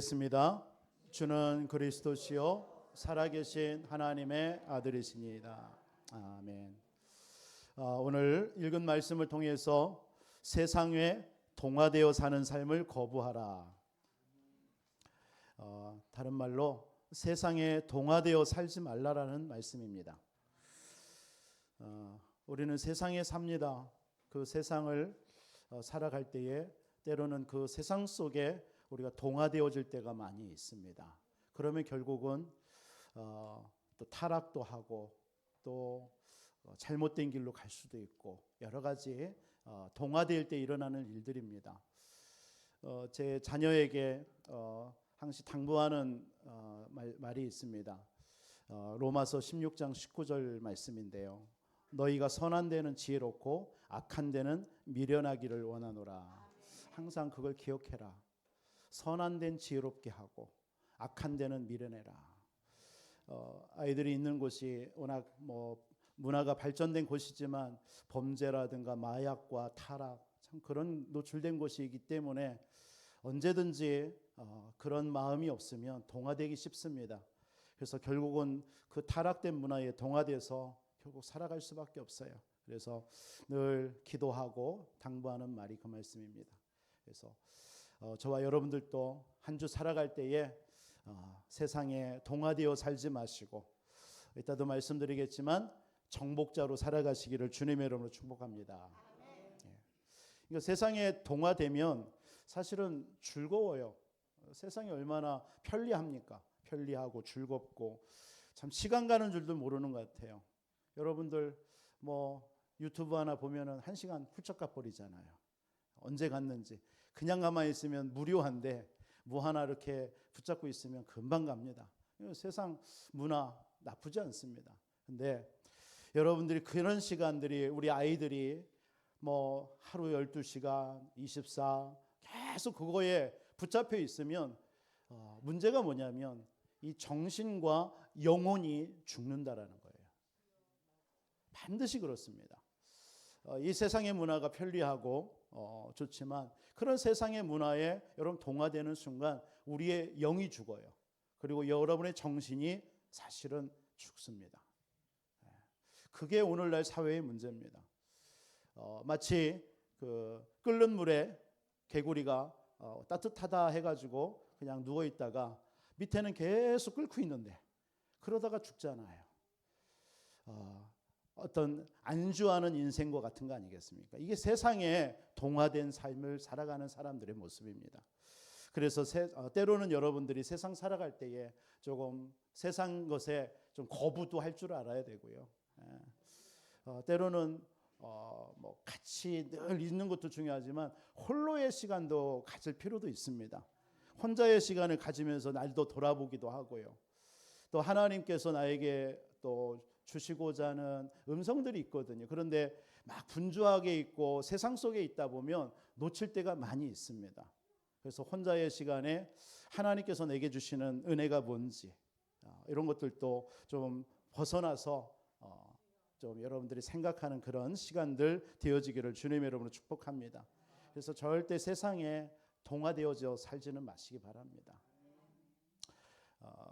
습니다. 주는 그리스도시요 살아계신 하나님의 아들이십니다. 아멘. 오늘 읽은 말씀을 통해서 세상에 동화되어 사는 삶을 거부하라. 다른 말로 세상에 동화되어 살지 말라라는 말씀입니다. 우리는 세상에 삽니다. 그 세상을 살아갈 때에 때로는 그 세상 속에 우리가 동화되어질 때가 많이 있습니다. 그러면 결국은 또 타락도 하고 또 잘못된 길로 갈 수도 있고 여러 가지 동화될 때 일어나는 일들입니다. 제 자녀에게 항상 당부하는 말이 있습니다. 로마서 16장 19절 말씀인데요. 너희가 선한 데는 지혜롭고 악한 데는 미련하기를 원하노라. 항상 그걸 기억해라. 선한 데는 지혜롭게 하고 악한 데는 미련해라. 아이들이 있는 곳이 워낙 문화가 발전된 곳이지만 범죄라든가 마약과 타락 참 그런 노출된 곳이기 때문에 언제든지 그런 마음이 없으면 동화되기 쉽습니다. 그래서 결국은 그 타락된 문화에 동화돼서 결국 살아갈 수밖에 없어요. 그래서 늘 기도하고 당부하는 말이 그 말씀입니다. 그래서 저와 여러분들도 한 주 살아갈 때에 세상에 동화되어 살지 마시고 이따도 말씀드리겠지만 정복자로 살아가시기를 주님의 이름으로 축복합니다. 그러니까 세상에 동화되면 사실은 즐거워요. 세상이 얼마나 편리합니까? 편리하고 즐겁고 참 시간 가는 줄도 모르는 것 같아요. 여러분들 유튜브 하나 보면은 1시간 훌쩍 가버리잖아요. 언제 갔는지. 그냥 가만히 있으면 무료한데 뭐 하나 이렇게 붙잡고 있으면 금방 갑니다. 세상 문화 나쁘지 않습니다. 근데 여러분들이 그런 시간들이 우리 아이들이 하루 12시간 24 계속 그거에 붙잡혀 있으면 문제가 뭐냐면 이 정신과 영혼이 죽는다라는 거예요. 반드시 그렇습니다. 이 세상의 문화가 편리하고 좋지만 그런 세상의 문화에 여러분 동화되는 순간 우리의 영이 죽어요. 그리고 여러분의 정신이 사실은 죽습니다. 그게 오늘날 사회의 문제입니다. 마치 그 끓는 물에 개구리가 따뜻하다 해가지고 그냥 누워 있다가 밑에는 계속 끓고 있는데 그러다가 죽잖아요. 어떤 안주하는 인생과 같은 거 아니겠습니까? 이게 세상에 동화된 삶을 살아가는 사람들의 모습입니다. 그래서 때로는 여러분들이 세상 살아갈 때에 조금 세상 것에 좀 거부도 할 줄 알아야 되고요. 때로는 같이 늘 있는 것도 중요하지만 홀로의 시간도 가질 필요도 있습니다. 혼자의 시간을 가지면서 날도 돌아보기도 하고요. 또 하나님께서 나에게 또 주시고자 하는 음성들이 있거든요. 그런데 막 분주하게 있고 세상 속에 있다 보면 놓칠 때가 많이 있습니다. 그래서 혼자의 시간에 하나님께서 내게 주시는 은혜가 뭔지 이런 것들도 좀 벗어나서 좀 여러분들이 생각하는 그런 시간들 되어지기를 주님의 이름으로 축복합니다. 그래서 절대 세상에 동화되어져 살지는 마시기 바랍니다.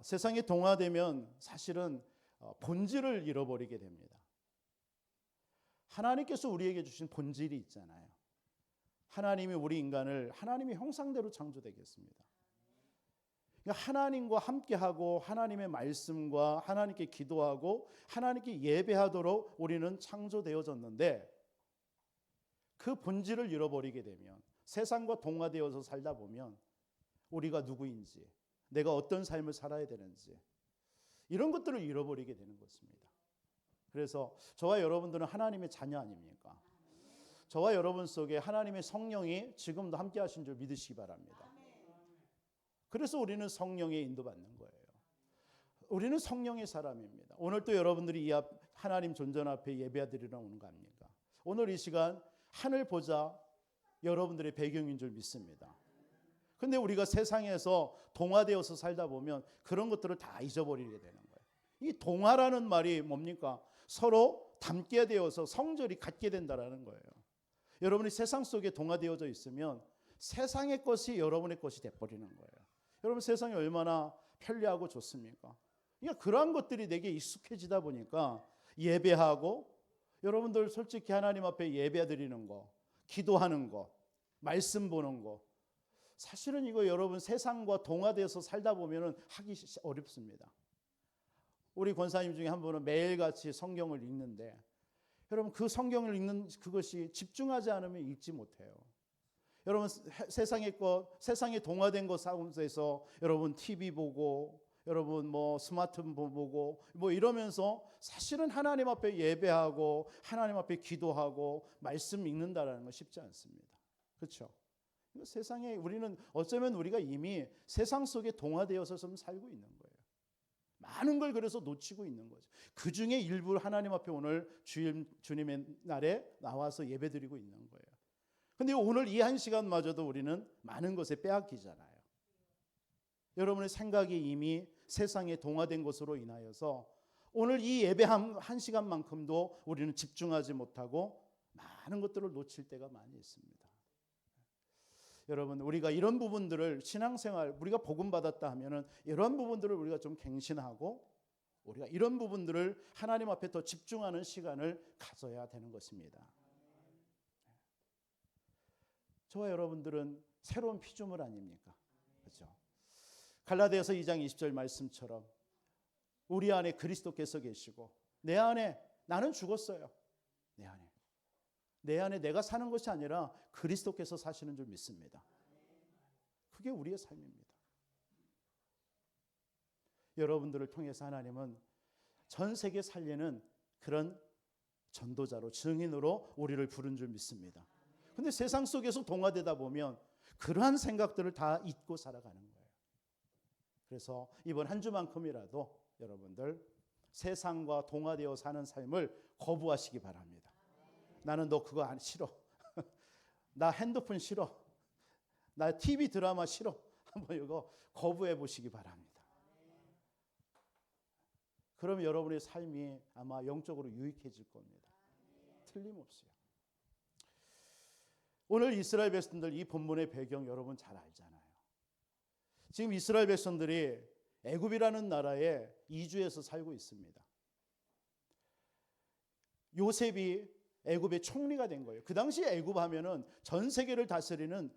세상에 동화되면 사실은 본질을 잃어버리게 됩니다. 하나님께서 우리에게 주신 본질이 있잖아요. 하나님이 우리 인간을 하나님의 형상대로 창조되게 했습니다. 그러니까 하나님과 함께하고 하나님의 말씀과 하나님께 기도하고 하나님께 예배하도록 우리는 창조되어졌는데 그 본질을 잃어버리게 되면 세상과 동화되어서 살다 보면 우리가 누구인지 내가 어떤 삶을 살아야 되는지 이런 것들을 잃어버리게 되는 것입니다. 그래서 저와 여러분들은 하나님의 자녀 아닙니까? 저와 여러분 속에 하나님의 성령이 지금도 함께 하신 줄 믿으시기 바랍니다. 그래서 우리는 성령의 인도받는 거예요. 우리는 성령의 사람입니다. 오늘 또 여러분들이 이 하나님 존전 앞에 예배드리러 오는 거 아닙니까? 오늘 이 시간 하늘 보자 여러분들의 배경인 줄 믿습니다. 근데 우리가 세상에서 동화되어서 살다 보면 그런 것들을 다 잊어버리게 되는 거예요. 이 동화라는 말이 뭡니까? 서로 닮게 되어서 성절이 같게 된다라는 거예요. 여러분이 세상 속에 동화되어져 있으면 세상의 것이 여러분의 것이 돼버리는 거예요. 여러분 세상이 얼마나 편리하고 좋습니까? 그러니까 그러한 것들이 내게 익숙해지다 보니까 예배하고 여러분들 솔직히 하나님 앞에 예배 드리는 거, 기도하는 거, 말씀 보는 거 사실은 이거 여러분 세상과 동화돼서 살다 보면은 하기 어렵습니다. 우리 권사님 중에 한 분은 매일같이 성경을 읽는데 여러분 그 성경을 읽는 그것이 집중하지 않으면 읽지 못해요. 여러분 세상에 동화된 것 가운데서 여러분 TV 보고 여러분 뭐 스마트폰 보고 뭐 이러면서 사실은 하나님 앞에 예배하고 하나님 앞에 기도하고 말씀 읽는다라는 건 쉽지 않습니다. 그렇죠? 세상에 우리는 어쩌면 우리가 이미 세상 속에 동화되어서 좀 살고 있는 거예요. 많은 걸 그래서 놓치고 있는 거죠. 그 중에 일부 하나님 앞에 오늘 주님의 날에 나와서 예배드리고 있는 거예요. 근데 오늘 이 한 시간마저도 우리는 많은 것에 빼앗기잖아요. 여러분의 생각이 이미 세상에 동화된 것으로 인하여서 오늘 이 예배 한 시간만큼도 우리는 집중하지 못하고 많은 것들을 놓칠 때가 많이 있습니다. 여러분 우리가 이런 부분들을 신앙생활 우리가 복음 받았다 하면은 이런 부분들을 우리가 좀 갱신하고 우리가 이런 부분들을 하나님 앞에 더 집중하는 시간을 가져야 되는 것입니다. 저와 여러분들은 새로운 피조물 아닙니까? 그렇죠? 갈라디아서 2장 20절 말씀처럼 우리 안에 그리스도께서 계시고 내 안에 나는 죽었어요. 내 안에 내가 사는 것이 아니라 그리스도께서 사시는 줄 믿습니다. 그게 우리의 삶입니다. 여러분들을 통해서 하나님은 전 세계 살리는 그런 전도자로 증인으로 우리를 부른 줄 믿습니다. 근데 세상 속에서 동화되다 보면 그러한 생각들을 다 잊고 살아가는 거예요. 그래서 이번 한 주만큼이라도 여러분들 세상과 동화되어 사는 삶을 거부하시기 바랍니다. 나는 너 그거 안 싫어. 나 핸드폰 싫어. 나 TV 드라마 싫어. 한번 이거 거부해 보시기 바랍니다. 그럼 여러분의 삶이 아마 영적으로 유익해질 겁니다. 틀림없어요. 오늘 이스라엘 백성들 이 본문의 배경 여러분 잘 알잖아요. 지금 이스라엘 백성들이 애굽이라는 나라에 이주해서 살고 있습니다. 요셉이 애굽의 총리가 된 거예요. 그 당시 애굽 하면은 전 세계를 다스리는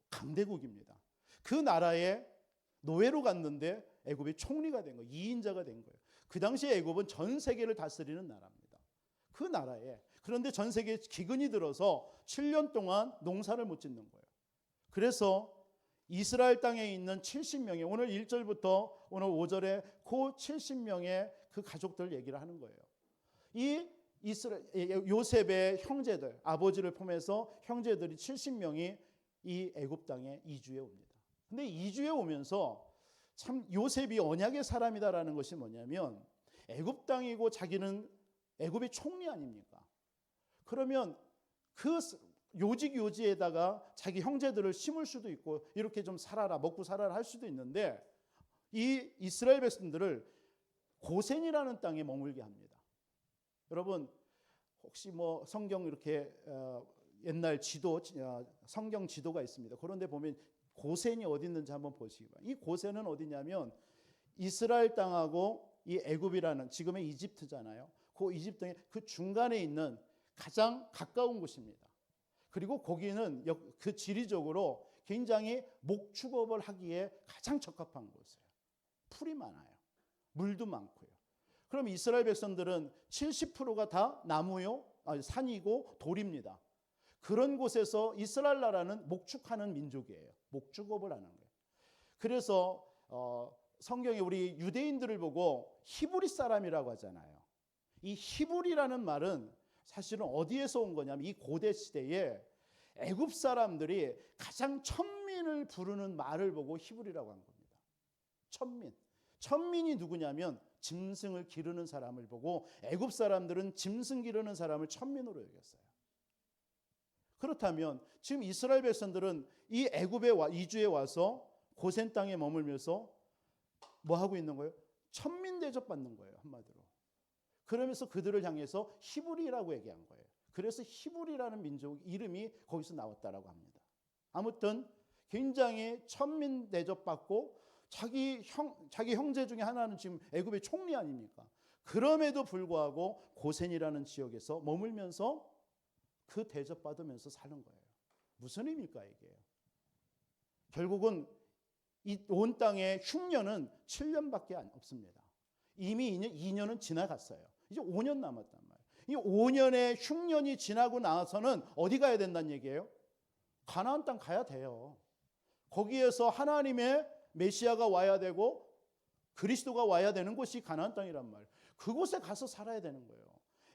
강대국입니다. 그 나라에 노예로 갔는데 애굽의 총리가 된 거예요. 2인자가 된 거예요. 그 당시 애굽은 전 세계를 다스리는 나라입니다. 그 나라에 그런데 전 세계에 기근이 들어서 7년 동안 농사를 못 짓는 거예요. 그래서 이스라엘 땅에 있는 70명의 오늘 1절부터 오늘 5절에 그 70명의 그 가족들 얘기를 하는 거예요. 이 요셉의 형제들, 아버지를 포함해서 형제들이 70명이 이 애굽 땅에 이주해 옵니다. 근데 이주해 오면서 참 요셉이 언약의 사람이다라는 것이 뭐냐면 애굽 땅이고 자기는 애굽의 총리 아닙니까? 그러면 그 요지에다가 자기 형제들을 심을 수도 있고 이렇게 좀 살아라 먹고 살아라 할 수도 있는데 이 이스라엘 백성들을 고센이라는 땅에 머물게 합니다. 여러분 혹시 뭐 성경 이렇게 옛날 지도 성경 지도가 있습니다. 그런데 보면 고센이 어디 있는지 한번 보시기 바랍니다. 이 고센은 어디냐면 이스라엘 땅하고 이 애굽이라는 지금의 이집트잖아요. 그 이집트 땅의 그 중간에 있는 가장 가까운 곳입니다. 그리고 거기는 그 지리적으로 굉장히 목축업을 하기에 가장 적합한 곳이에요. 풀이 많아요. 물도 많고요. 그럼 이스라엘 백성들은 70%가 다 나무요, 산이고 돌입니다. 그런 곳에서 이스라엘 나라는 목축하는 민족이에요. 목축업을 하는 거예요. 그래서 성경에 우리 유대인들을 보고 히브리 사람이라고 하잖아요. 이 히브리라는 말은 사실은 어디에서 온 거냐면 이 고대 시대에 애굽 사람들이 가장 천민을 부르는 말을 보고 히브리라고 한 겁니다. 천민이 누구냐면 짐승을 기르는 사람을 보고 애굽 사람들은 짐승 기르는 사람을 천민으로 여겼어요. 그렇다면 지금 이스라엘 백성들은 이 애굽에 이주해 와서 고센 땅에 머물면서 뭐 하고 있는 거예요? 천민 대접받는 거예요, 한마디로. 그러면서 그들을 향해서 히브리라고 얘기한 거예요. 그래서 히브리라는 민족 이름이 거기서 나왔다라고 합니다. 아무튼 굉장히 천민 대접받고 자기 형제 중에 하나는 지금 애굽의 총리 아닙니까? 그럼에도 불구하고 고센이라는 지역에서 머물면서 그 대접받으면서 사는 거예요. 무슨 의미일까 이게? 결국은 이 온 땅의 흉년은 7년밖에 없습니다. 이미 2년은 지나갔어요. 이제 5년 남았단 말이에요. 이 5년의 흉년이 지나고 나서는 어디 가야 된다는 얘기예요? 가나안 땅 가야 돼요. 거기에서 하나님의 메시아가 와야 되고 그리스도가 와야 되는 곳이 가나안 땅이란 말이에요. 그곳에 가서 살아야 되는 거예요.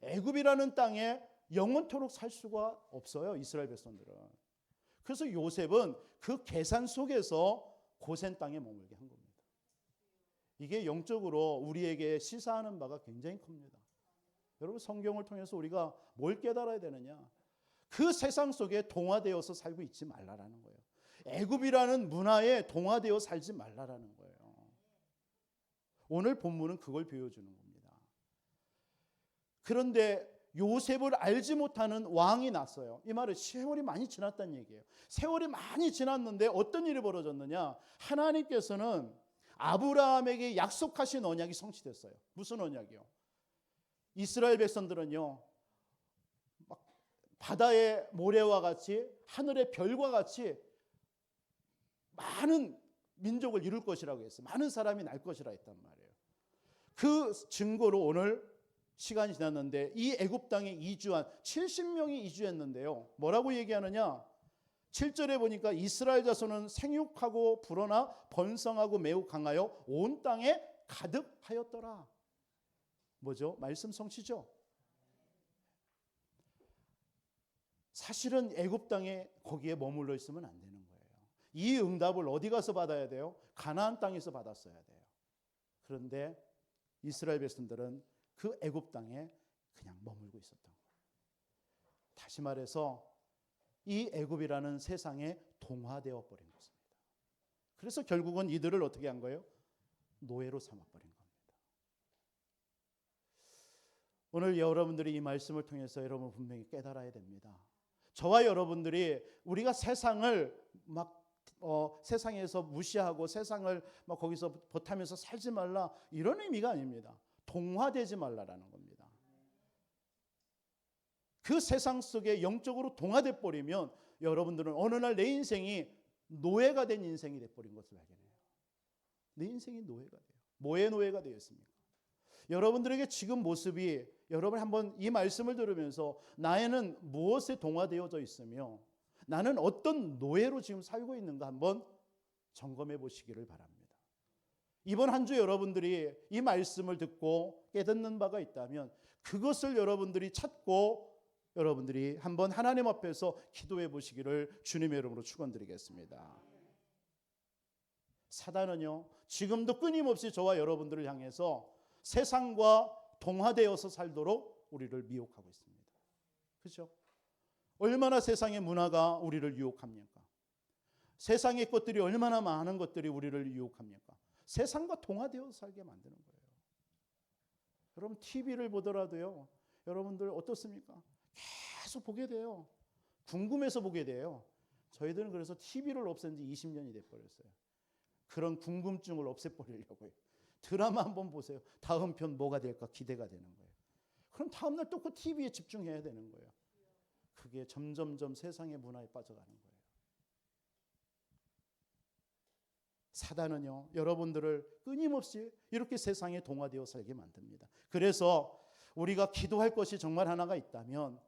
애굽이라는 땅에 영원토록 살 수가 없어요. 이스라엘 백성들은. 그래서 요셉은 그 계산 속에서 고센 땅에 머물게 한 겁니다. 이게 영적으로 우리에게 시사하는 바가 굉장히 큽니다. 여러분 성경을 통해서 우리가 뭘 깨달아야 되느냐? 그 세상 속에 동화되어서 살고 있지 말라라는 거예요. 애굽이라는 문화에 동화되어 살지 말라라는 거예요. 오늘 본문은 그걸 보여주는 겁니다. 그런데 요셉을 알지 못하는 왕이 났어요. 이 말은 세월이 많이 지났다는 얘기예요. 세월이 많이 지났는데 어떤 일이 벌어졌느냐? 하나님께서는 아브라함에게 약속하신 언약이 성취됐어요. 무슨 언약이요? 이스라엘 백성들은요, 막 바다의 모래와 같이 하늘의 별과 같이 많은 민족을 이룰 것이라고 했어요. 많은 사람이 날 것이라 했단 말이에요. 그 증거로 오늘 시간이 지났는데 이 애굽 땅에 이주한 70명이 이주했는데요. 뭐라고 얘기하느냐? 7절에 보니까 이스라엘 자손은 생육하고 불어나 번성하고 매우 강하여 온 땅에 가득하였더라. 뭐죠? 말씀 성취죠. 사실은 애굽 땅에 거기에 머물러 있으면 안 되는 거예요. 이 응답을 어디 가서 받아야 돼요? 가나안 땅에서 받았어야 돼요. 그런데 이스라엘 백성들은 그 애굽 땅에 그냥 머물고 있었던 거예요. 다시 말해서 이 애굽이라는 세상에 동화되어 버린 것입니다. 그래서 결국은 이들을 어떻게 한 거예요? 노예로 삼아버린 겁니다. 오늘 여러분들이 이 말씀을 통해서 여러분 분명히 깨달아야 됩니다. 저와 여러분들이 우리가 세상을 세상에서 무시하고 세상을 거기서 버타면서 살지 말라 이런 의미가 아닙니다. 동화되지 말라라는 겁니다. 그 세상 속에 영적으로 동화돼 버리면 여러분들은 어느 날 내 인생이 노예가 된 인생이 돼 버린 것을 발견해요. 내 인생이 노예가 돼요. 뭐의 노예가 되었습니까? 여러분들에게 지금 모습이 여러분 한번 이 말씀을 들으면서 나에는 무엇에 동화되어져 있으며 나는 어떤 노예로 지금 살고 있는가 한번 점검해 보시기를 바랍니다. 이번 한 주 여러분들이 이 말씀을 듣고 깨닫는 바가 있다면 그것을 여러분들이 찾고 여러분들이 한번 하나님 앞에서 기도해 보시기를 주님의 이름으로 축원드리겠습니다. 사단은요 지금도 끊임없이 저와 여러분들을 향해서 세상과 동화되어서 살도록 우리를 미혹하고 있습니다. 그렇죠? 얼마나 세상의 문화가 우리를 유혹합니까? 세상의 것들이 얼마나 많은 것들이 우리를 유혹합니까? 세상과 동화되어서 살게 만드는 거예요. 여러분 TV를 보더라도요. 여러분들 어떻습니까? 계속 보게 돼요. 궁금해서 보게 돼요. 저희들은 그래서 TV를 없앤 지 20년이 돼버렸어요. 그런 궁금증을 없애버리려고요. 드라마 한번 보세요. 다음 편 뭐가 될까 기대가 되는 거예요. 그럼 다음날 또 그 TV에 집중해야 되는 거예요. 그게 점점점 세상의 문화에 빠져가는 거예요. 사단은요 여러분들을 끊임없이 이렇게 세상에 동화되어 살게 만듭니다. 그래서 우리가 기도할 것이 정말 하나가 있다면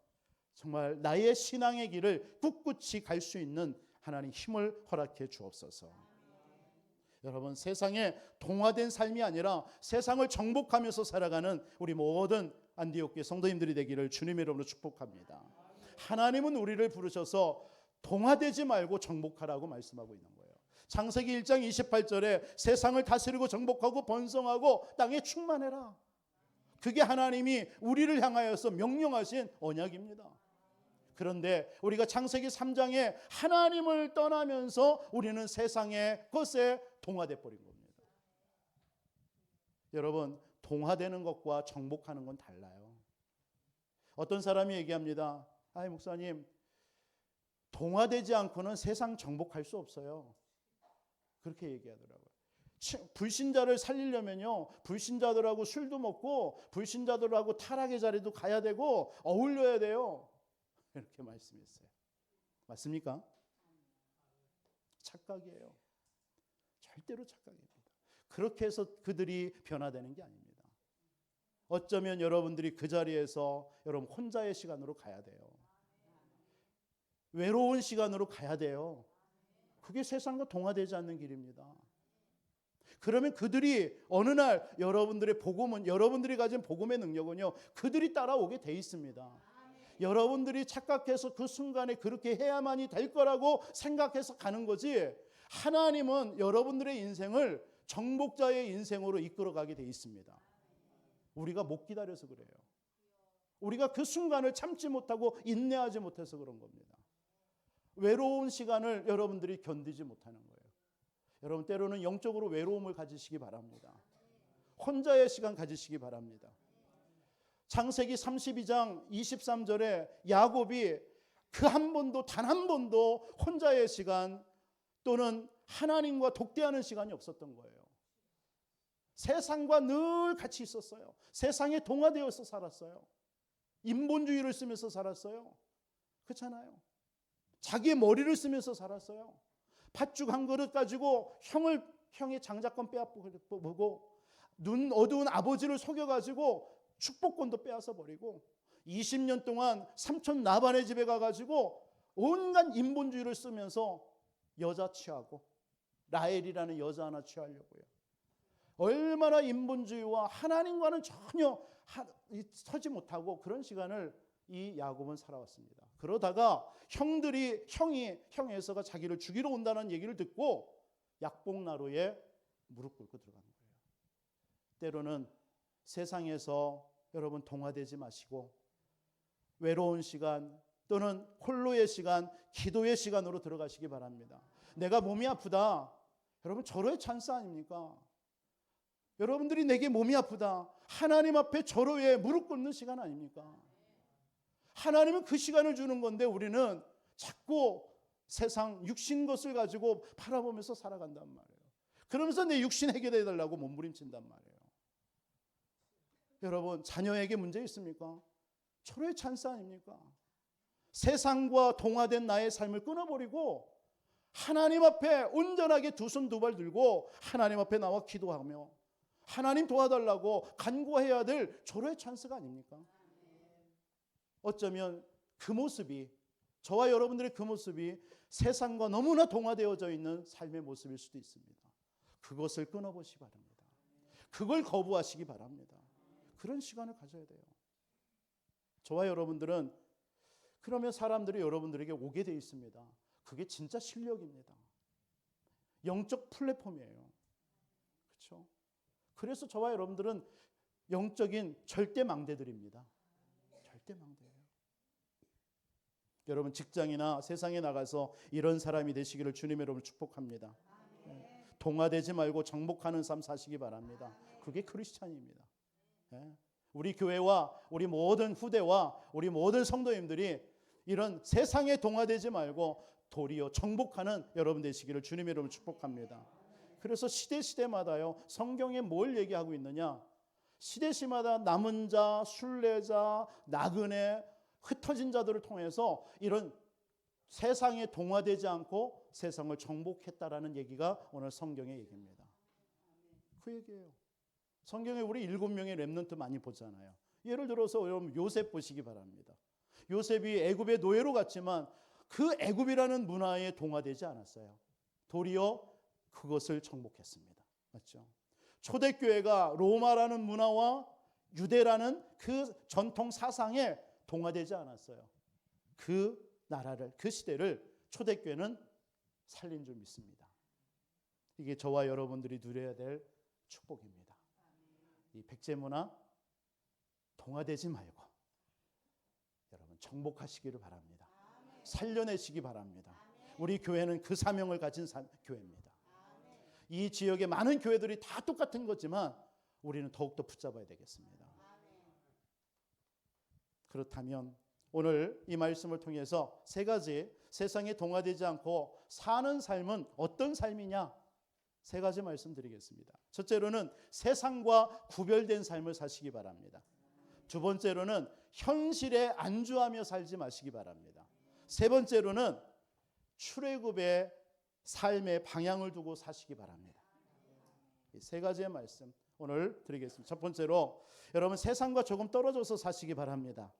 정말 나의 신앙의 길을 꿋꿋이 갈 수 있는 하나님 힘을 허락해 주옵소서. 여러분 세상에 동화된 삶이 아니라 세상을 정복하면서 살아가는 우리 모든 안디옥교회 성도님들이 되기를 주님의 이름으로 축복합니다. 하나님은 우리를 부르셔서 동화되지 말고 정복하라고 말씀하고 있는 거예요. 창세기 1장 28절에 세상을 다스리고 정복하고 번성하고 땅에 충만해라. 그게 하나님이 우리를 향하여서 명령하신 언약입니다. 그런데 우리가 창세기 3장에 하나님을 떠나면서 우리는 세상의 것에 동화돼 버린 겁니다. 여러분 동화되는 것과 정복하는 건 달라요. 어떤 사람이 얘기합니다. 아이 목사님 동화되지 않고는 세상 정복할 수 없어요. 그렇게 얘기하더라고요. 불신자를 살리려면요, 불신자들하고 술도 먹고 불신자들하고 타락의 자리도 가야 되고 어울려야 돼요. 이렇게 말씀했어요. 맞습니까? 착각이에요. 절대로 착각입니다. 그렇게 해서 그들이 변화되는 게 아닙니다. 어쩌면 여러분들이 그 자리에서 여러분 혼자의 시간으로 가야 돼요. 외로운 시간으로 가야 돼요. 그게 세상과 동화되지 않는 길입니다. 그러면 그들이 어느 날 여러분들의 복음은, 여러분들이 가진 복음의 능력은요, 그들이 따라오게 돼 있습니다. 여러분들이 착각해서 그 순간에 그렇게 해야만이 될 거라고 생각해서 가는 거지, 하나님은 여러분들의 인생을 정복자의 인생으로 이끌어가게 돼 있습니다. 우리가 못 기다려서 그래요. 우리가 그 순간을 참지 못하고 인내하지 못해서 그런 겁니다. 외로운 시간을 여러분들이 견디지 못하는 거예요. 여러분, 때로는 영적으로 외로움을 가지시기 바랍니다. 혼자의 시간 가지시기 바랍니다. 창세기 32장 23절에 야곱이 그 한 번도, 단 한 번도 혼자의 시간 또는 하나님과 독대하는 시간이 없었던 거예요. 세상과 늘 같이 있었어요. 세상에 동화되어서 살았어요. 인본주의를 쓰면서 살았어요. 그렇잖아요. 자기의 머리를 쓰면서 살았어요. 팥죽 한 그릇 가지고 형의 장자권 빼앗보고, 눈 어두운 아버지를 속여가지고 축복권도 빼앗아 버리고, 20년 동안 삼촌 나반의 집에 가가지고 온갖 인본주의를 쓰면서 여자 취하고, 라헬이라는 여자 하나 취하려고요. 얼마나 인본주의와 하나님과는 전혀 서지 못하고 그런 시간을 이 야곱은 살아왔습니다. 그러다가 형이 에서가 자기를 죽이러 온다는 얘기를 듣고 약복나루에 무릎 꿇고 들어가는 거예요. 때로는 세상에서 여러분 동화되지 마시고 외로운 시간 또는 홀로의 시간, 기도의 시간으로 들어가시기 바랍니다. 내가 몸이 아프다. 여러분, 절호의 찬스 아닙니까? 여러분들이 내게 몸이 아프다. 하나님 앞에 절호의 무릎 꿇는 시간 아닙니까? 하나님은 그 시간을 주는 건데 우리는 자꾸 세상 육신 것을 가지고 바라보면서 살아간단 말이에요. 그러면서 내 육신 해결해 달라고 몸부림친단 말이에요. 여러분, 자녀에게 문제 있습니까? 절호의 찬스 아닙니까? 세상과 동화된 나의 삶을 끊어버리고 하나님 앞에 온전하게 두 손 두 발 들고 하나님 앞에 나와 기도하며 하나님 도와달라고 간구해야 될 절호의 찬스가 아닙니까? 어쩌면 그 모습이, 저와 여러분들의 그 모습이 세상과 너무나 동화되어져 있는 삶의 모습일 수도 있습니다. 그것을 끊어보시기 바랍니다. 그걸 거부하시기 바랍니다. 그런 시간을 가져야 돼요. 저와 여러분들은 그러면 사람들이 여러분들에게 오게 돼 있습니다. 그게 진짜 실력입니다. 영적 플랫폼이에요. 그렇죠? 그래서 저와 여러분들은 영적인 절대 망대들입니다. 절대 망대예요. 여러분, 직장이나 세상에 나가서 이런 사람이 되시기를 주님의 이름으로 축복합니다. 동화되지 말고 정복하는 삶 사시기 바랍니다. 그게 크리스찬입니다. 우리 교회와 우리 모든 후대와 우리 모든 성도님들이 이런 세상에 동화되지 말고 도리어 정복하는 여러분 되시기를 주님의 이름으로 축복합니다. 그래서 시대마다요, 성경에 뭘 얘기하고 있느냐? 시대마다 남은 자, 순례자, 나그네, 흩어진 자들을 통해서 이런 세상에 동화되지 않고 세상을 정복했다라는 얘기가 오늘 성경의 얘기입니다. 그 얘기예요. 성경에 우리 7명의 렘넌트 많이 보잖아요. 예를 들어서 여러분 요셉 보시기 바랍니다. 요셉이 애굽의 노예로 갔지만 그 애굽이라는 문화에 동화되지 않았어요. 도리어 그것을 정복했습니다. 맞죠? 초대교회가 로마라는 문화와 유대라는 그 전통 사상에 동화되지 않았어요. 그 나라를, 그 시대를 초대교회는 살린 줄 믿습니다. 이게 저와 여러분들이 누려야 될 축복입니다. 이 백제문화 동화되지 말고 여러분 정복하시기를 바랍니다. 살려내시기 바랍니다. 우리 교회는 그 사명을 가진 교회입니다. 이 지역의 많은 교회들이 다 똑같은 거지만 우리는 더욱더 붙잡아야 되겠습니다. 그렇다면 오늘 이 말씀을 통해서 세 가지 세상에 동화되지 않고 사는 삶은 어떤 삶이냐? 세 가지 말씀드리겠습니다. 첫째로는 세상과 구별된 삶을 사시기 바랍니다. 두 번째로는 현실에 안주하며 살지 마시기 바랍니다. 세 번째로는 출애굽의 삶의 방향을 두고 사시기 바랍니다. 이 세 가지의 말씀 오늘 드리겠습니다. 첫 번째로 여러분 세상과 조금 떨어져서 사시기 바랍니다.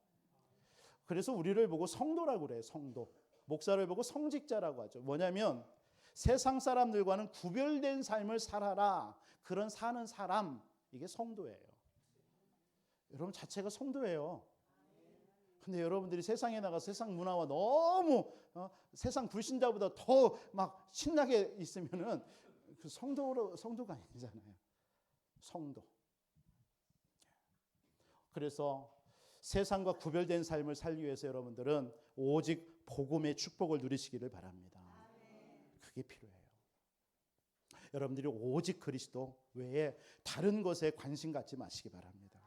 그래서 우리를 보고 성도라고 그래요. 성도. 목사를 보고 성직자라고 하죠. 뭐냐면 세상 사람들과는 구별된 삶을 살아라. 그런 사는 사람, 이게 성도예요. 여러분 자체가 성도예요. 근데 여러분들이 세상에 나가 세상 문화와 너무 세상 불신자보다 더 막 신나게 있으면은 그 성도가 아니잖아요. 성도. 그래서 세상과 구별된 삶을 살기 위해서 여러분들은 오직 복음의 축복을 누리시기를 바랍니다. 그게 필요해요. 여러분들이 오직 그리스도 외에 다른 것에 관심 갖지 마시기 바랍니다.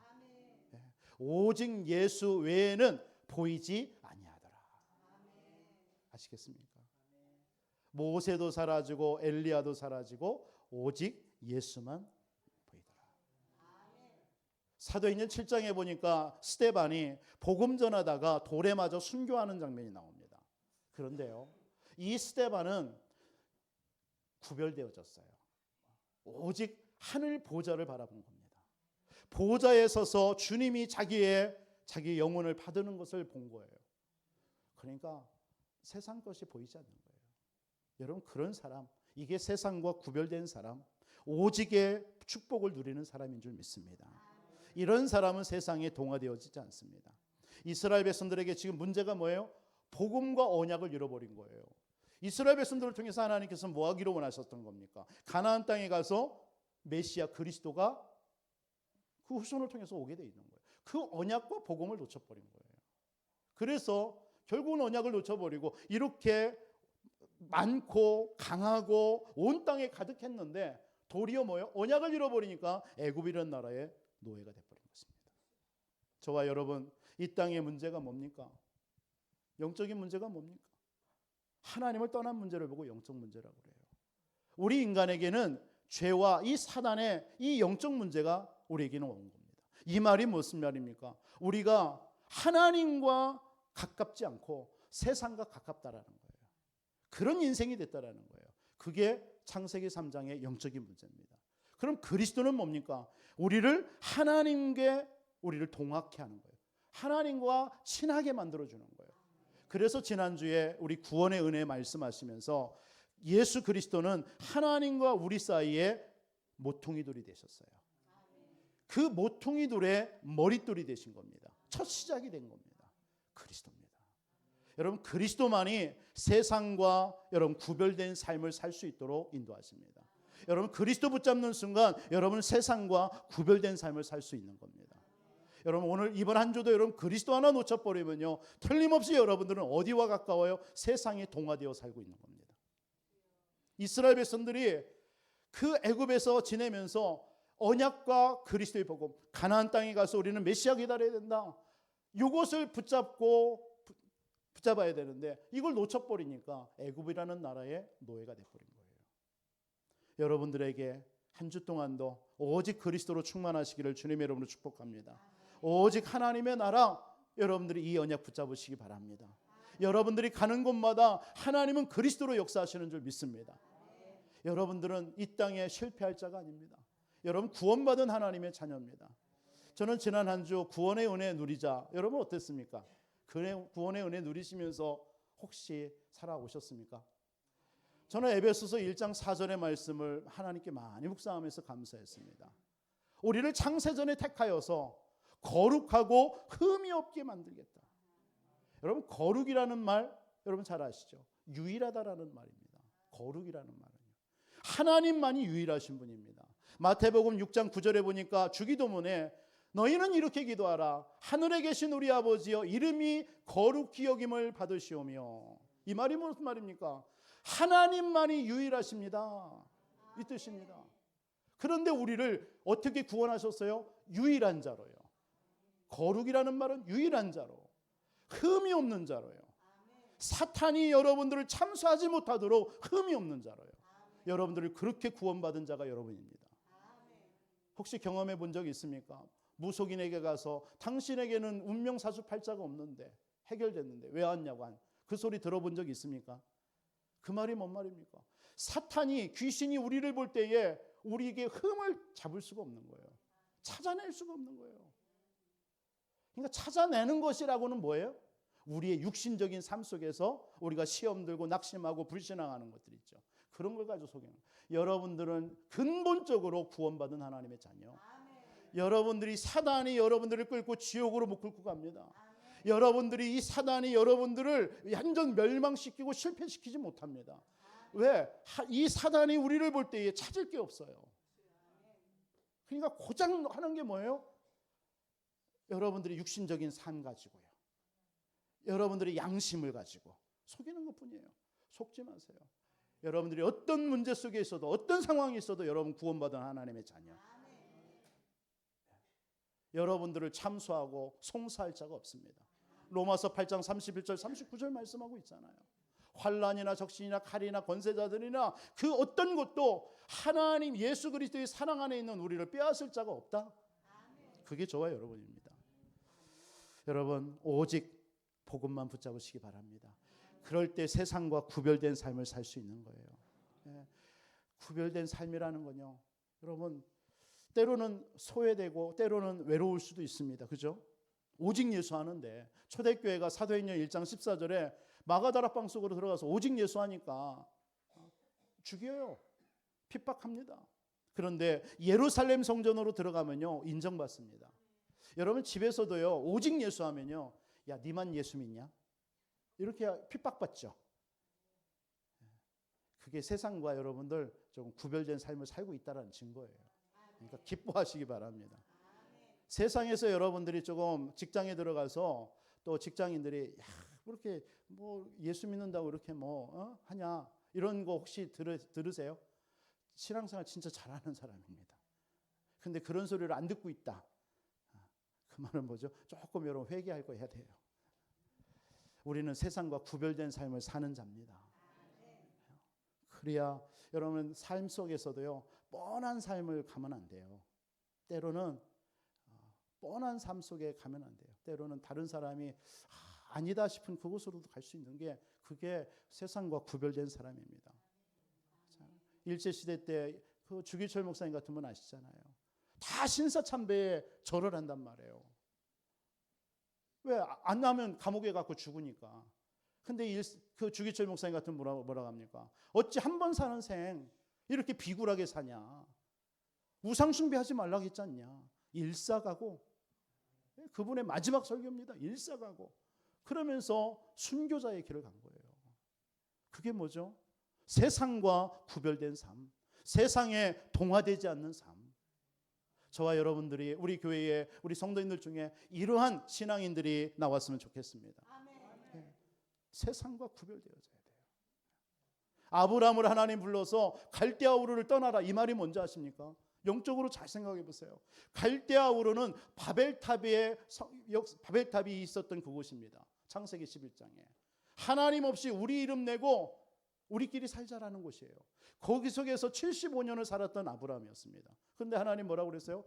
오직 예수 외에는 보이지 아니하더라. 아시겠습니까? 모세도 사라지고 엘리야도 사라지고 오직 예수만 보이더라. 사도행전 7장에 보니까 스데반이 복음 전하다가 돌에 맞아 순교하는 장면이 나옵니다. 그런데요, 이 스데반은 구별되어졌어요. 오직 하늘 보좌를 바라본 겁니다. 보좌에 서서 주님이 자기 영혼을 받는 것을 본 거예요. 그러니까 세상 것이 보이지 않는 거예요. 여러분 그런 사람, 이게 세상과 구별된 사람, 오직의 축복을 누리는 사람인 줄 믿습니다. 이런 사람은 세상에 동화되어지지 않습니다. 이스라엘 백성들에게 지금 문제가 뭐예요? 복음과 언약을 잃어버린 거예요. 이스라엘 백성들을 통해서 하나님께서 뭐 하기로 원하셨던 겁니까? 가나안 땅에 가서 메시아 그리스도가 그 후손을 통해서 오게 돼 있는 거예요. 그 언약과 복음을 놓쳐버린 거예요. 그래서 결국은 언약을 놓쳐버리고 이렇게 많고 강하고 온 땅에 가득했는데 도리어 뭐예요? 언약을 잃어버리니까 애굽이라는 나라의 노예가 돼버린 것입니다. 저와 여러분, 이 땅의 문제가 뭡니까? 영적인 문제가 뭡니까? 하나님을 떠난 문제를 보고 영적 문제라고 그래요. 우리 인간에게는 죄와 이 사단의 이 영적 문제가 우리에게는 온 겁니다. 이 말이 무슨 말입니까? 우리가 하나님과 가깝지 않고 세상과 가깝다라는 거예요. 그런 인생이 됐다라는 거예요. 그게 창세기 3장의 영적인 문제입니다. 그럼 그리스도는 뭡니까? 우리를 동악케 하는 거예요. 하나님과 친하게 만들어주는 거예요. 그래서 지난주에 우리 구원의 은혜 말씀하시면서 예수 그리스도는 하나님과 우리 사이에 모퉁이돌이 되셨어요. 그 모퉁이돌의 머릿돌이 되신 겁니다. 첫 시작이 된 겁니다. 그리스도입니다. 여러분 그리스도만이 세상과 여러분 구별된 삶을 살 수 있도록 인도하십니다. 여러분 그리스도 붙잡는 순간 여러분은 세상과 구별된 삶을 살 수 있는 겁니다. 여러분 오늘 이번 한 주도 여러분 그리스도 하나 놓쳐버리면요 틀림없이 여러분들은 어디와 가까워요? 세상에 동화되어 살고 있는 겁니다. 이스라엘 백성들이 그 애굽에서 지내면서 언약과 그리스도의 복음, 가나안 땅에 가서 우리는 메시아 기다려야 된다. 이것을 붙잡아야 되는데 이걸 놓쳐버리니까 애굽이라는 나라의 노예가 돼버린 거예요. 여러분들에게 한 주 동안도 오직 그리스도로 충만하시기를 주님의 이름으로 축복합니다. 오직 하나님의 나라, 여러분들이 이 언약 붙잡으시기 바랍니다. 여러분들이 가는 곳마다 하나님은 그리스도로 역사하시는 줄 믿습니다. 여러분들은 이 땅에 실패할 자가 아닙니다. 여러분 구원받은 하나님의 자녀입니다. 저는 지난 한 주 구원의 은혜 누리자, 여러분 어땠습니까? 구원의 은혜 누리시면서 혹시 살아오셨습니까? 저는 에베소서 1장 4절의 말씀을 하나님께 많이 묵상하면서 감사했습니다. 우리를 창세전에 택하여서 거룩하고 흠이 없게 만들겠다. 여러분 거룩이라는 말 여러분 잘 아시죠? 유일하다라는 말입니다. 거룩이라는 말은요. 하나님만이 유일하신 분입니다. 마태복음 6장 9절에 보니까 주기도문에 너희는 이렇게 기도하라. 하늘에 계신 우리 아버지여 이름이 거룩히 여김을 받으시오며. 이 말이 무슨 말입니까? 하나님만이 유일하십니다. 이 뜻입니다. 그런데 우리를 어떻게 구원하셨어요? 유일한 자로요. 거룩이라는 말은 유일한 자로, 흠이 없는 자로요. 사탄이 여러분들을 참수하지 못하도록 흠이 없는 자로요. 여러분들을 그렇게 구원받은 자가 여러분입니다. 혹시 경험해 본 적 있습니까? 무속인에게 가서 당신에게는 운명사주팔자가 없는데 해결됐는데 왜 왔냐고 한 그 소리 들어본 적 있습니까? 그 말이 뭔 말입니까? 사탄이 귀신이 우리를 볼 때에 우리에게 흠을 잡을 수가 없는 거예요. 찾아낼 수가 없는 거예요. 그러니까 찾아내는 것이라고는 뭐예요? 우리의 육신적인 삶 속에서 우리가 시험 들고 낙심하고 불신앙하는 것들 있죠. 그런 걸 가지고 속이는 거예요. 여러분들은 근본적으로 구원받은 하나님의 자녀. 여러분들이 사단이 여러분들을 끌고 지옥으로 못 끌고 갑니다. 여러분들이 이 사단이 여러분들을 완전 멸망시키고 실패시키지 못합니다. 왜? 이 사단이 우리를 볼 때에 찾을 게 없어요. 그러니까 고장 하는 게 뭐예요? 여러분들이 육신적인 삶 가지고요. 여러분들이 양심을 가지고 속이는 것뿐이에요. 속지 마세요. 여러분들이 어떤 문제 속에 있어도 어떤 상황이 있어도 여러분 구원받은 하나님의 자녀. 여러분들을 참수하고 송사할 자가 없습니다. 로마서 8장 31절 39절 말씀하고 있잖아요. 환난이나 적신이나 칼이나 권세자들이나 그 어떤 것도 하나님 예수 그리스도의 사랑 안에 있는 우리를 빼앗을 자가 없다. 그게 저와 여러분입니다. 여러분 오직 복음만 붙잡으시기 바랍니다. 그럴 때 세상과 구별된 삶을 살 수 있는 거예요. 예. 구별된 삶이라는 건요. 여러분 때로는 소외되고 때로는 외로울 수도 있습니다. 그죠? 오직 예수하는데 초대교회가 사도행전 1장 14절에 마가다락방 속으로 들어가서 오직 예수하니까 죽여요. 핍박합니다. 그런데 예루살렘 성전으로 들어가면요 인정받습니다. 여러분 집에서도요 오직 예수하면요 야 니만 예수 믿냐? 이렇게 핍박받죠. 그게 세상과 여러분들 좀 구별된 삶을 살고 있다는 증거예요. 그러니까 기뻐하시기 바랍니다. 세상에서 여러분들이 조금 직장에 들어가서 또 직장인들이 야, 그렇게 뭐 예수 믿는다고 이렇게 뭐 하냐 이런 거 혹시 들으세요? 신앙생활 진짜 잘하는 사람입니다. 근데 그런 소리를 안 듣고 있다. 그 말은 뭐죠? 조금 여러분 회개할 거 해야 돼요. 우리는 세상과 구별된 삶을 사는 자입니다. 그래야 여러분 삶 속에서도요 뻔한 삶을 가면 안 돼요. 때로는 뻔한 삶 속에 가면 안 돼요. 때로는 다른 사람이 아니다 싶은 그곳으로도 갈 수 있는 게 그게 세상과 구별된 사람입니다. 일제시대 때 그 주기철 목사님 같은 분 아시잖아요. 다 신사참배에 절을 한단 말이에요. 왜? 안 나면 감옥에 가고 죽으니까. 근데 그 주기철 목사님 같은 뭐라고 합니까? 어찌 한 번 사는 생 이렇게 비굴하게 사냐. 우상숭배하지 말라고 했지 않냐. 일사가고 그분의 마지막 설교입니다. 일사가고 그러면서 순교자의 길을 간 거예요. 그게 뭐죠? 세상과 구별된 삶, 세상에 동화되지 않는 삶. 저와 여러분들이 우리 교회에 우리 성도님들 중에 이러한 신앙인들이 나왔으면 좋겠습니다. 네. 세상과 구별되어져야 돼요. 아브라함을 하나님 불러서 갈대아 우르를 떠나라 이 말이 뭔지 아십니까? 영적으로 잘 생각해 보세요. 갈대아 우르는 바벨탑이 있었던 그곳입니다. 창세기 11장에 하나님 없이 우리 이름 내고 우리끼리 살자라는 곳이에요. 거기 속에서 75년을 살았던 아브라함이었습니다. 그런데 하나님 뭐라고 그랬어요?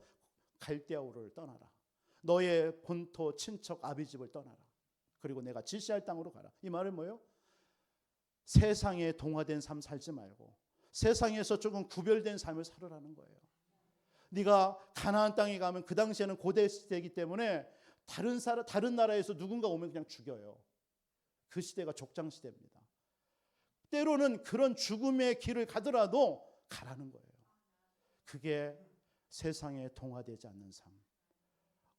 갈대아 우르를 떠나라. 너의 본토 친척 아비집을 떠나라. 그리고 내가 지시할 땅으로 가라. 이 말은 뭐예요? 세상에 동화된 삶 살지 말고 세상에서 조금 구별된 삶을 살으라는 거예요. 네가 가나안 땅에 가면 그 당시에는 고대 시대이기 때문에 다른 나라에서 누군가 오면 그냥 죽여요. 그 시대가 족장 시대입니다. 때로는 그런 죽음의 길을 가더라도 가라는 거예요. 그게 세상에 동화되지 않는 삶,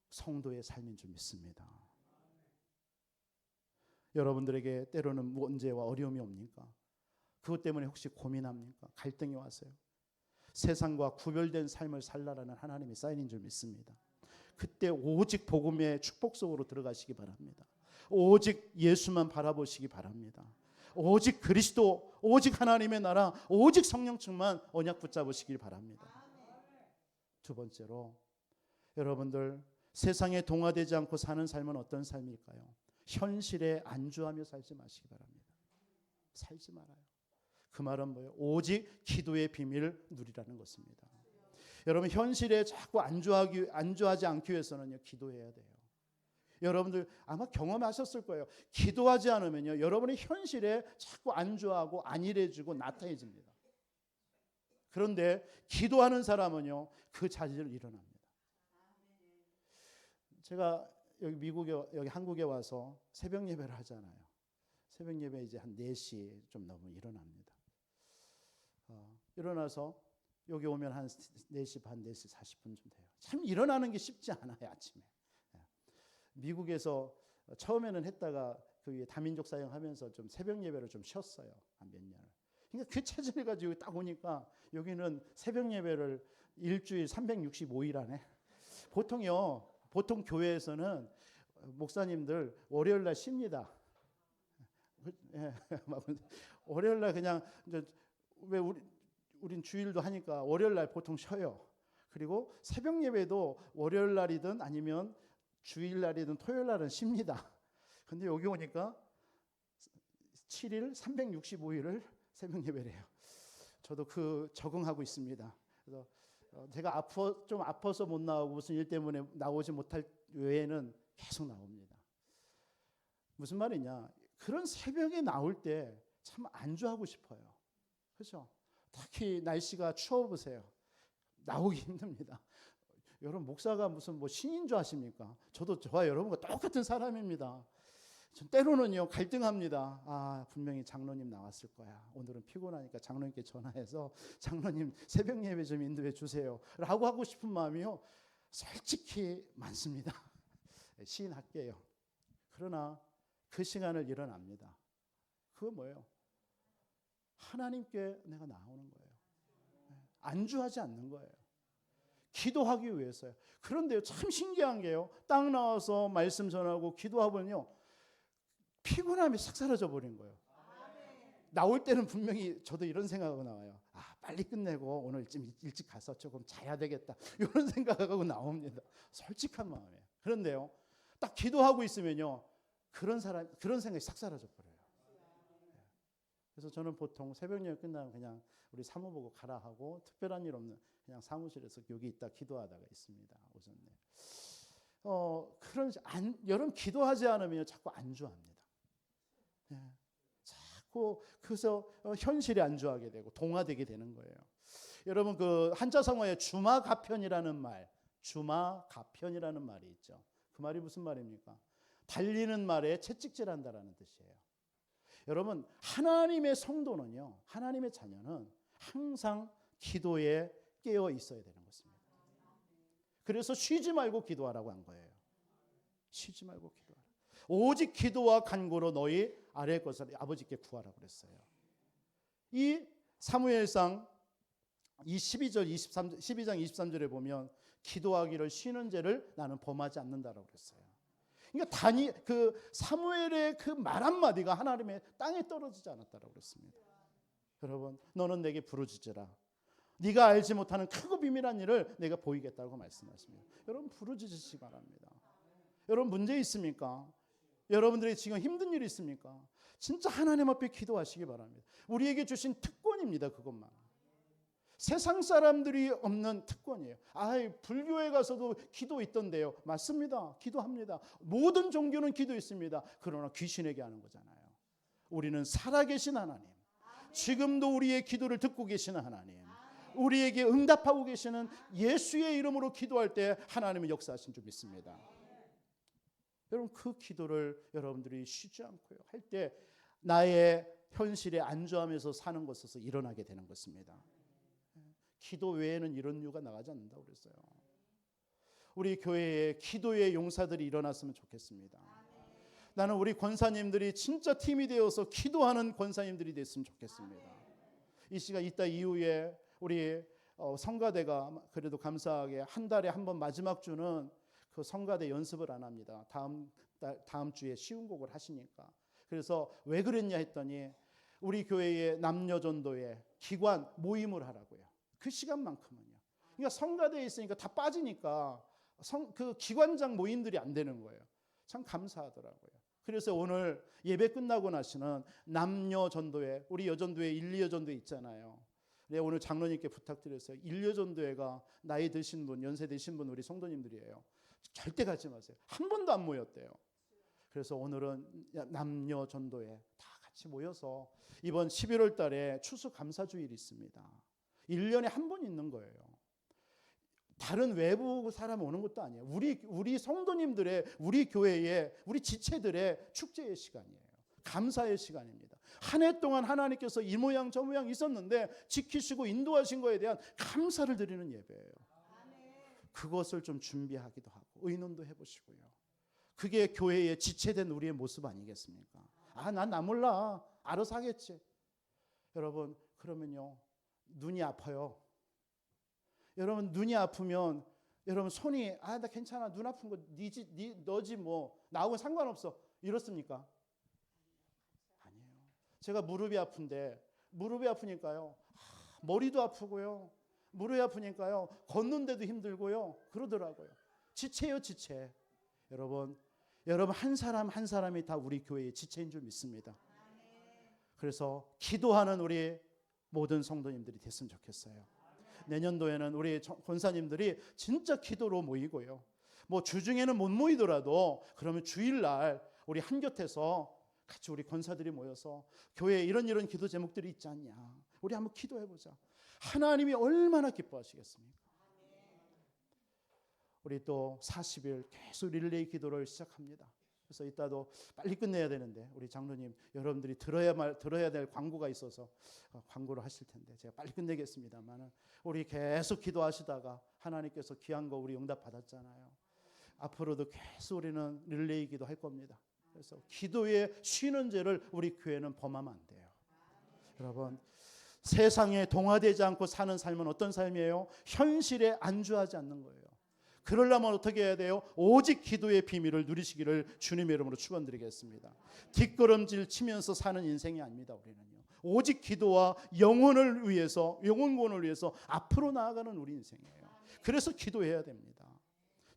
성도의 삶인 줄 믿습니다. 여러분들에게 때로는 문제와 어려움이 옵니까? 그것 때문에 혹시 고민합니까? 갈등이 와서요. 세상과 구별된 삶을 살라라는 하나님의 사인인 줄 믿습니다. 그때 오직 복음의 축복 속으로 들어가시기 바랍니다. 오직 예수만 바라보시기 바랍니다. 오직 그리스도, 오직 하나님의 나라, 오직 성령 충만 언약 붙잡으시길 바랍니다. 두 번째로 여러분들 세상에 동화되지 않고 사는 삶은 어떤 삶일까요? 현실에 안주하며 살지 마시기 바랍니다. 살지 말아요. 그 말은 뭐예요? 오직 기도의 비밀을 누리라는 것입니다. 여러분 현실에 자꾸 안주하지 않기 위해서는요, 기도해야 돼요. 여러분들 아마 경험하셨을 거예요. 기도하지 않으면요, 여러분의 현실에 자꾸 안주하고 안일해지고 나태해집니다. 그런데 기도하는 사람은요, 그 자질을 일어납니다. 제가 여기 한국에 와서 새벽 예배를 하잖아요. 새벽 예배 이제 한 4시 좀 넘으면 일어납니다. 일어나서 여기 오면 한 4시 반, 4시 40분쯤 돼요. 참 일어나는 게 쉽지 않아요, 아침에. 미국에서 처음에는 했다가 그 위에 다민족 사역하면서 좀 새벽 예배를 좀 쉬었어요. 한 몇 년을. 그러니까 그 체질을 가지고 딱 오니까 여기는 새벽 예배를 일주일 365일 안에 보통 교회에서는 목사님들 월요일 날 쉽니다. 월요일 날 그냥 왜 우린 주일도 하니까 월요일 날 보통 쉬어요. 그리고 새벽 예배도 월요일 날이든 아니면 주일 날이든 토요일 날은 쉽니다. 근데 여기 오니까 7일 365일을 새벽 예배를 해요. 저도 그 적응하고 있습니다. 그래서 제가 좀 아파서 못 나오고 무슨 일 때문에 나오지 못할 외에는 계속 나옵니다. 무슨 말이냐? 그런 새벽에 나올 때 참 안주하고 싶어요. 그렇죠? 특히 날씨가 추워 보세요. 나오기 힘듭니다. 여러분 목사가 무슨 뭐 신인 줄 아십니까? 저와 여러분과 똑같은 사람입니다. 전 때로는요 갈등합니다. 아 분명히 장로님 나왔을 거야. 오늘은 피곤하니까 장로님께 전화해서 장로님 새벽 예배 좀 인도해 주세요 라고 하고 싶은 마음이요 솔직히 많습니다. 시인할게요. 그러나 그 시간을 일어납니다. 그거 뭐예요? 하나님께 내가 나오는 거예요. 안주하지 않는 거예요. 기도하기 위해서요. 그런데요 참 신기한 게요, 딱 나와서 말씀 전하고 기도하면요 피곤함이 싹 사라져 버린 거예요. 나올 때는 분명히 저도 이런 생각하고 나와요. 아 빨리 끝내고 오늘 좀 일찍 가서 조금 자야 되겠다 이런 생각하고 나옵니다. 솔직한 마음이에요. 그런데요 딱 기도하고 있으면요 그런 생각이 싹 사라져 버려요. 그래서 저는 보통 새벽 예배 끝나면 그냥 우리 사모보고 가라 하고 특별한 일 없는 그냥 사무실에서 여기 있다 기도하다가 있습니다. 오전에. 여러분 기도하지 않으면 자꾸 안주합니다. 예. 자꾸 그래서 현실에 안주하게 되고 동화되게 되는 거예요. 여러분 그 한자 성어에 주마가편이라는 말이 있죠. 그 말이 무슨 말입니까? 달리는 말에 채찍질한다라는 뜻이에요. 여러분 하나님의 성도는요, 하나님의 자녀는 항상 기도에 깨어 있어야 되는 것입니다. 그래서 쉬지 말고 기도하라고 한 거예요. 쉬지 말고 기도하라. 오직 기도와 간구로 너희 아래의 것을 아버지께 구하라고 그랬어요. 이 사무엘상 12장 23절에 보면 기도하기를 쉬는 죄를 나는 범하지 않는다라고 그랬어요. 그러니까 그 사무엘의 그 말 한마디가 하나님의 땅에 떨어지지 않았다라고 그랬습니다. 여러분 너는 내게 부르짖으라. 네가 알지 못하는 크고 비밀한 일을 내가 보이겠다고 말씀하십니다. 여러분 부르짖으시기 바랍니다. 여러분 문제 있습니까? 여러분들이 지금 힘든 일이 있습니까? 진짜 하나님 앞에 기도하시기 바랍니다. 우리에게 주신 특권입니다. 그것만. 세상 사람들이 없는 특권이에요. 불교에 가서도 기도 있던데요. 맞습니다. 기도합니다. 모든 종교는 기도 있습니다. 그러나 귀신에게 하는 거잖아요. 우리는 살아계신 하나님, 지금도 우리의 기도를 듣고 계시는 하나님, 우리에게 응답하고 계시는 예수의 이름으로 기도할 때 하나님은 역사하신 줄 믿습니다. 여러분 그 기도를 여러분들이 쉬지 않고요 할 때 나의 현실에 안주하면서 사는 것에서 일어나게 되는 것입니다. 기도 외에는 이런 이유가 나가지 않는다고 그랬어요. 우리 교회에 기도의 용사들이 일어났으면 좋겠습니다. 나는 우리 권사님들이 진짜 팀이 되어서 기도하는 권사님들이 됐으면 좋겠습니다. 이 시간 이따 이후에 우리 성가대가 그래도 감사하게 한 달에 한 번 마지막 주는 그 성가대 연습을 안 합니다. 다음 주에 쉬운 곡을 하시니까. 그래서 왜 그랬냐 했더니 우리 교회의 남녀전도회 기관 모임을 하라고요. 그 시간만큼은요. 그러니까 성가대에 있으니까 다 빠지니까 그 기관장 모임들이 안 되는 거예요. 참 감사하더라고요. 그래서 오늘 예배 끝나고 나시는 남녀 전도회, 우리 여전도회 1, 2 여전도회 있잖아요. 네, 오늘 장로님께 부탁드렸어요. 1, 여전도회가 나이 드신 분, 연세 드신 분 우리 성도님들이에요. 절대 가지 마세요. 한 번도 안 모였대요. 그래서 오늘은 남녀 전도회 다 같이 모여서 이번 11월 달에 추수감사주일이 있습니다. 1년에 한 번 있는 거예요. 다른 외부 사람 오는 것도 아니에요. 우리 성도님들의, 우리 교회의, 우리 지체들의 축제의 시간이에요. 감사의 시간입니다. 한 해 동안 하나님께서 이 모양 저 모양 있었는데 지키시고 인도하신 거에 대한 감사를 드리는 예배예요. 그것을 좀 준비하기도 하고 의논도 해보시고요. 그게 교회의 지체된 우리의 모습 아니겠습니까? 난 나 몰라. 알아서 하겠지. 여러분, 그러면요, 눈이 아파요. 여러분, 눈이 아프면 여러분 손이 나 괜찮아. 눈 아픈 거 너지 뭐. 나하고는 상관없어. 이렇습니까? 아니에요. 제가 무릎이 아프니까요. 머리도 아프고요. 무릎이 아프니까요. 걷는데도 힘들고요. 그러더라고요. 지체요, 지체. 여러분 한 사람 한 사람이 다 우리 교회의 지체인 줄 믿습니다. 그래서 기도하는 우리 모든 성도님들이 됐으면 좋겠어요. 내년도에는 우리 권사님들이 진짜 기도로 모이고요. 뭐 주중에는 못 모이더라도 그러면 주일날 우리 한곁에서 같이 우리 권사들이 모여서 교회에 이런 기도 제목들이 있지 않냐. 우리 한번 기도해보자. 하나님이 얼마나 기뻐하시겠습니까? 우리 또 40일 계속 릴레이 기도를 시작합니다. 그래서 이따도 빨리 끝내야 되는데 우리 장로님 여러분들이 들어야 될 광고가 있어서 광고를 하실 텐데 제가 빨리 끝내겠습니다만 우리 계속 기도하시다가 하나님께서 귀한 거 우리 응답 받았잖아요. 앞으로도 계속 우리는 릴레이 기도 할 겁니다. 그래서 기도에 쉬는 죄를 우리 교회는 범하면 안 돼요. 여러분, 세상에 동화되지 않고 사는 삶은 어떤 삶이에요? 현실에 안주하지 않는 거예요. 그러려면 어떻게 해야 돼요? 오직 기도의 비밀을 누리시기를 주님의 이름으로 축원드리겠습니다. 뒷걸음질 치면서 사는 인생이 아닙니다. 우리는요. 오직 기도와 영혼을 위해서, 영혼구원을 위해서 앞으로 나아가는 우리 인생이에요. 그래서 기도해야 됩니다.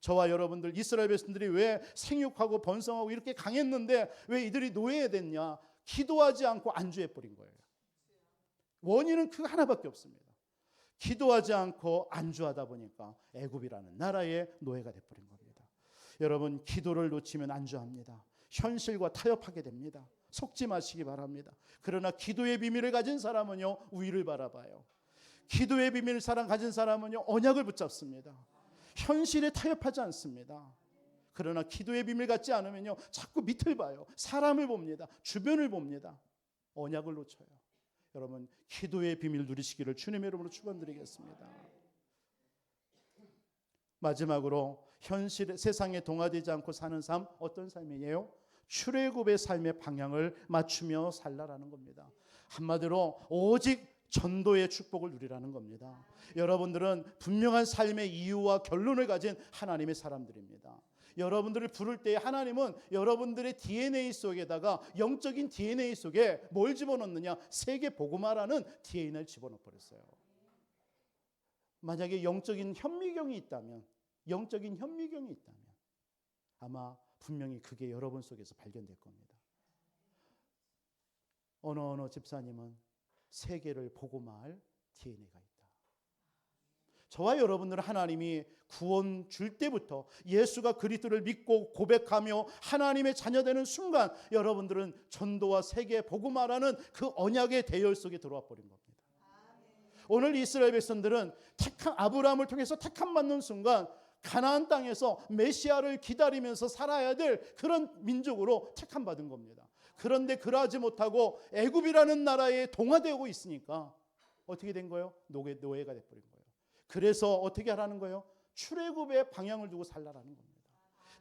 저와 여러분들 이스라엘 백성들이 왜 생육하고 번성하고 이렇게 강했는데 왜 이들이 노예됐냐? 기도하지 않고 안주해버린 거예요. 원인은 그 하나밖에 없습니다. 기도하지 않고 안주하다 보니까 애굽이라는 나라의 노예가 돼버린 겁니다. 여러분, 기도를 놓치면 안주합니다. 현실과 타협하게 됩니다. 속지 마시기 바랍니다. 그러나 기도의 비밀을 가진 사람은요, 위를 바라봐요. 기도의 비밀을 가진 사람은요, 언약을 붙잡습니다. 현실에 타협하지 않습니다. 그러나 기도의 비밀 갖지 않으면요, 자꾸 밑을 봐요. 사람을 봅니다. 주변을 봅니다. 언약을 놓쳐요. 여러분, 기도의 비밀 누리시기를 주님의 이름으로 축원드리겠습니다. 마지막으로 현실 세상에 동화되지 않고 사는 삶, 어떤 삶이에요? 출애굽의 삶의 방향을 맞추며 살라라는 겁니다. 한마디로 오직 전도의 축복을 누리라는 겁니다. 여러분들은 분명한 삶의 이유와 결론을 가진 하나님의 사람들입니다. 여러분들을 부를 때 하나님은 여러분들의 DNA 속에다가 영적인 DNA 속에 뭘 집어넣느냐? 세계 복음화라는 DNA를 집어넣어 버렸어요. 만약에 영적인 현미경이 있다면 아마 분명히 그게 여러분 속에서 발견될 겁니다. 어느 집사님은 세계를 복음화할 DNA가 있다. 저와 여러분들은 하나님이 구원 줄 때부터 예수가 그리스도를 믿고 고백하며 하나님의 자녀되는 순간 여러분들은 전도와 세계 복음화라는 그 언약의 대열 속에 들어와 버린 겁니다. 오늘 이스라엘 백성들은 아브라함을 통해서 택함 받는 순간 가나안 땅에서 메시아를 기다리면서 살아야 될 그런 민족으로 택함 받은 겁니다. 그런데 그러하지 못하고 애굽이라는 나라에 동화되고 있으니까 어떻게 된 거예요? 노예가 돼버린 거예요. 그래서 어떻게 하라는 거예요? 출애굽의 방향을 두고 살라라는 겁니다.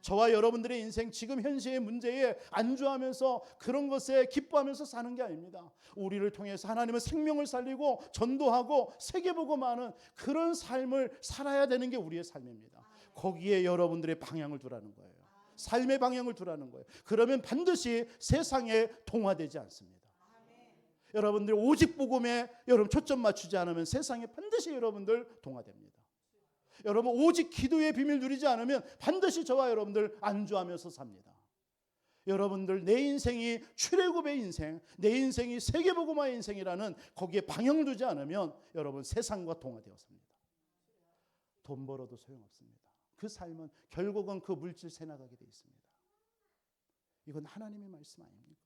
저와 여러분들의 인생 지금 현재의 문제에 안주하면서 그런 것에 기뻐하면서 사는 게 아닙니다. 우리를 통해서 하나님은 생명을 살리고 전도하고 세계복음하는 그런 삶을 살아야 되는 게 우리의 삶입니다. 거기에 여러분들의 방향을 두라는 거예요. 삶의 방향을 두라는 거예요. 그러면 반드시 세상에 동화되지 않습니다. 여러분들 오직 복음에 여러분 초점 맞추지 않으면 세상에 반드시 여러분들 동화됩니다. 여러분 오직 기도의 비밀 누리지 않으면 반드시 저와 여러분들 안주하면서 삽니다. 여러분들 내 인생이 출애굽의 인생, 내 인생이 세계복음화의 인생이라는 거기에 방향 두지 않으면 여러분 세상과 동화되어 삽니다. 돈 벌어도 소용없습니다. 그 삶은 결국은 그 물질 새 나가게 되어 있습니다. 이건 하나님의 말씀 아닙니까?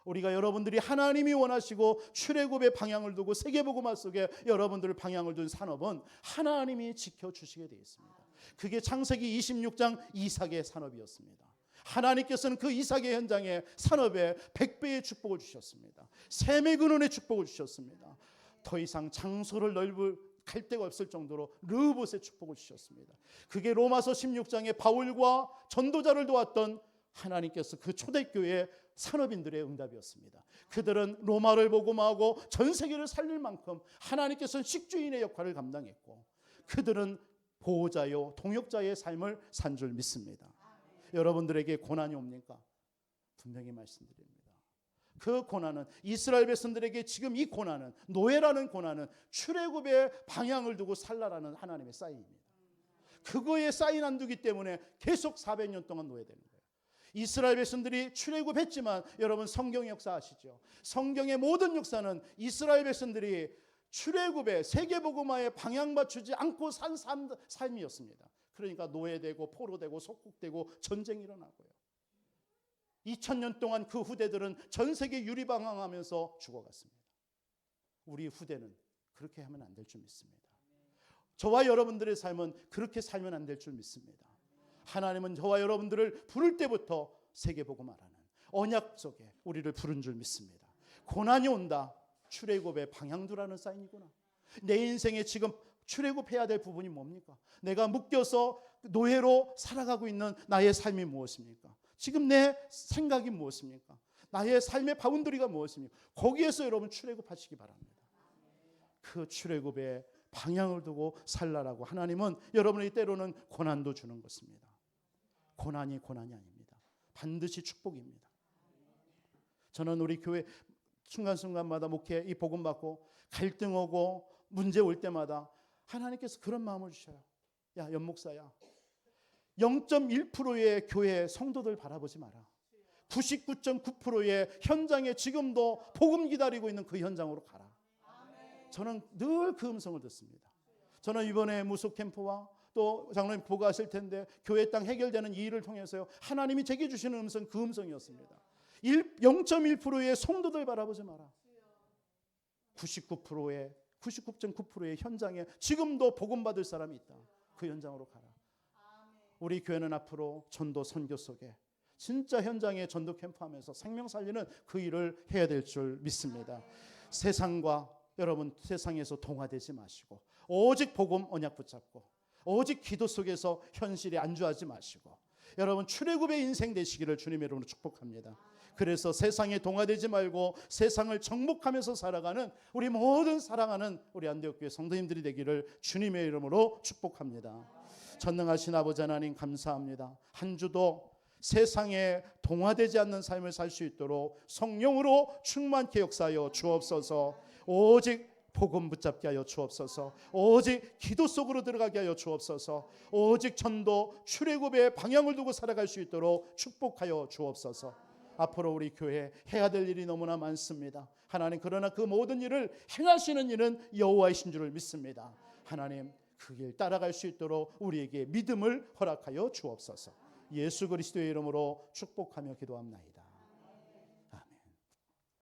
우리가 여러분들이 하나님이 원하시고 출애굽의 방향을 두고 세계복음화 속에 여러분들 방향을 둔 산업은 하나님이 지켜주시게 되어 있습니다. 그게 창세기 26장 이삭의 산업이었습니다. 하나님께서는 그 이삭의 현장에 산업에 100배의 축복을 주셨습니다. 샘의 근원의 축복을 주셨습니다. 더 이상 장소를 갈 데가 없을 정도로 르봇의 축복을 주셨습니다. 그게 로마서 16장에 바울과 전도자를 도왔던 하나님께서 그 초대교회 산업인들의 응답이었습니다. 그들은 로마를 복음하고 전 세계를 살릴 만큼 하나님께서는 식주인의 역할을 감당했고 그들은 보호자요 동역자의 삶을 산 줄 믿습니다. 여러분들에게 고난이 옵니까? 분명히 말씀드립니다. 그 고난은 이스라엘 백성들에게 지금 이 고난은 노예라는 고난은 출애굽의 방향을 두고 살라라는 하나님의 사인입니다. 그거에 사인 안 두기 때문에 계속 400년 동안 노예되는 거예요. 이스라엘 백성들이 출애굽했지만 여러분 성경 역사 아시죠? 성경의 모든 역사는 이스라엘 백성들이 출애굽의 세계복음화에 방향 맞추지 않고 산 삶이었습니다. 그러니까 노예되고 포로되고 속국되고 전쟁이 일어나고요. 2000년 동안 그 후대들은 전 세계 유리방황하면서 죽어갔습니다. 우리 후대는 그렇게 하면 안 될 줄 믿습니다. 저와 여러분들의 삶은 그렇게 살면 안 될 줄 믿습니다. 하나님은 저와 여러분들을 부를 때부터 세계복음화라는 언약 속에 우리를 부른 줄 믿습니다. 고난이 온다. 출애굽의 방향두라는 사인이구나. 내 인생에 지금 출애굽해야 될 부분이 뭡니까? 내가 묶여서 노예로 살아가고 있는 나의 삶이 무엇입니까? 지금 내 생각이 무엇입니까? 나의 삶의 바운더리가 무엇입니까? 거기에서 여러분 출애굽하시기 바랍니다. 그 출애굽의 방향을 두고 살라라고 하나님은 여러분에게 때로는 고난도 주는 것입니다. 고난이 아닙니다. 반드시 축복입니다. 저는 우리 교회 순간순간마다 목회 이 복음 받고 갈등 오고 문제 올 때마다 하나님께서 그런 마음을 주셔요. 야, 연목사야. 0.1%의 교회 성도들 바라보지 마라. 99.9%의 현장에 지금도 복음 기다리고 있는 그 현장으로 가라. 저는 늘 그 음성을 듣습니다. 저는 이번에 무속 캠프와 또 장로님 보고하실 텐데 교회 땅 해결되는 이 일을 통해서요. 하나님이 제게 주시는 음성 그 음성이었습니다. 0.1%의 성도들 바라보지 마라. 99.9%의 현장에 지금도 복음 받을 사람이 있다. 그 현장으로 가라. 우리 교회는 앞으로 전도 선교 속에 진짜 현장에 전도 캠프하면서 생명 살리는 그 일을 해야 될 줄 믿습니다. 세상과 여러분 세상에서 동화되지 마시고 오직 복음 언약 붙잡고 오직 기도 속에서 현실에 안주하지 마시고 여러분 출애굽의 인생 되시기를 주님의 이름으로 축복합니다. 그래서 세상에 동화되지 말고 세상을 정복하면서 살아가는 우리 모든 사랑하는 우리 안디옥교회 성도님들이 되기를 주님의 이름으로 축복합니다. 전능하신 아버지 하나님 감사합니다. 한 주도 세상에 동화되지 않는 삶을 살 수 있도록 성령으로 충만케 역사하여 주옵소서. 오직 복음 붙잡게 하여 주옵소서. 오직 기도 속으로 들어가게 하여 주옵소서. 오직 전도 출애굽의 방향을 두고 살아갈 수 있도록 축복하여 주옵소서. 앞으로 우리 교회 해야 될 일이 너무나 많습니다. 하나님 그러나 그 모든 일을 행하시는 이는 여호와이신 줄을 믿습니다. 하나님 그 길 따라갈 수 있도록 우리에게 믿음을 허락하여 주옵소서. 예수 그리스도의 이름으로 축복하며 기도합나이다.